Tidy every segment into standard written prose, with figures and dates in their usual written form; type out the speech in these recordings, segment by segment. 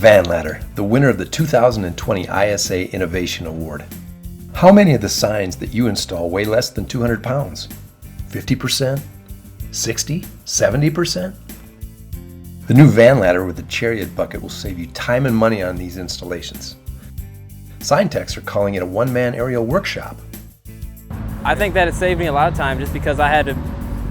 Vanladder, the winner of the 2020 ISA Innovation Award. How many of the signs that you install weigh less than 200 pounds? 50%? 60? 70%? The new Vanladder with the Chariot bucket will save you time and money on these installations. Sign techs are calling it a one-man aerial workshop. I think that it saved me a lot of time just because I had to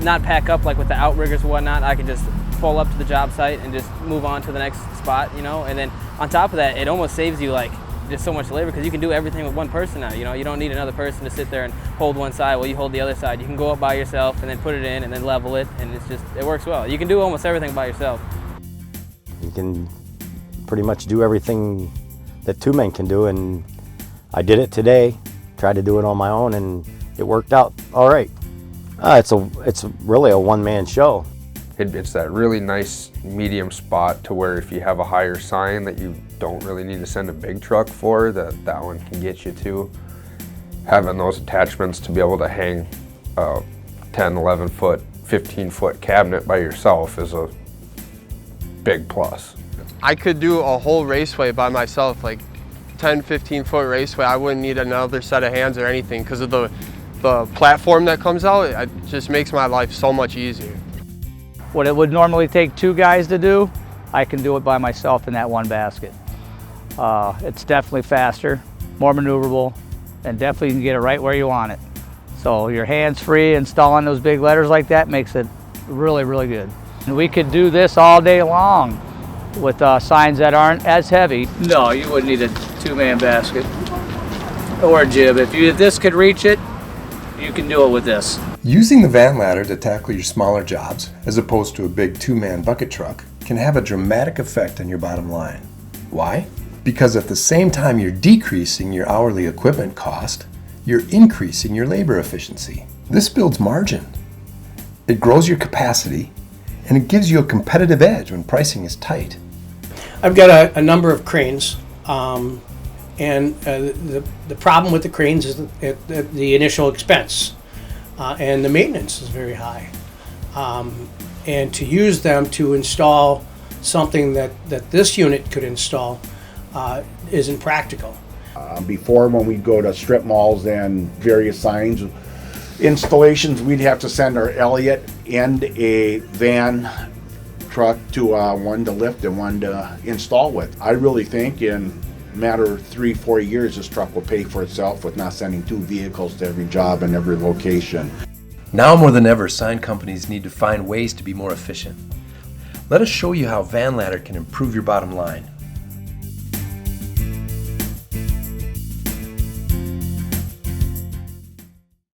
not pack up like with the outriggers and whatnot. I could just pull up to the job site and just move on to the next spot, you know. And then on top of that, it almost saves you like just so much labor because you can do everything with one person now. You know, you don't need another person to sit there and hold one side while you hold the other side. You can go up by yourself and then put it in and then level it, and it works well. You can do almost everything by yourself. You can pretty much do everything that two men can do, and I did it today. Tried to do it on my own, and it worked out all right. It's really a one-man show. It's that really nice medium spot to where if you have a higher sign that you don't really need to send a big truck for, that one can get you to. Having those attachments to be able to hang a 10, 11 foot, 15 foot cabinet by yourself is a big plus. I could do a whole raceway by myself, like 10, 15 foot raceway. I wouldn't need another set of hands or anything because of the platform that comes out. It just makes my life so much easier. What it would normally take two guys to do, I can do it by myself in that one basket. It's definitely faster, more maneuverable, and definitely you can get it right where you want it. So your hands-free installing those big letters like that makes it really, really good. And we could do this all day long with signs that aren't as heavy. No, you wouldn't need a two-man basket or a jib. If this could reach it, you can do it with this. Using the Vanladder to tackle your smaller jobs, as opposed to a big two-man bucket truck, can have a dramatic effect on your bottom line. Why? Because at the same time you're decreasing your hourly equipment cost, you're increasing your labor efficiency. This builds margin. It grows your capacity, and it gives you a competitive edge when pricing is tight. I've got a number of cranes, and the problem with the cranes is the initial expense, and the maintenance is very high. And to use them to install something that this unit could install isn't practical. Before, when we'd go to strip malls and various signs installations, we'd have to send our Elliott and a van truck to one to lift and one to install with. I really think in a matter of 3-4 years, this truck will pay for itself with not sending two vehicles to every job and every location. Now more than ever, sign companies need to find ways to be more efficient. Let us show you how Vanladder can improve your bottom line.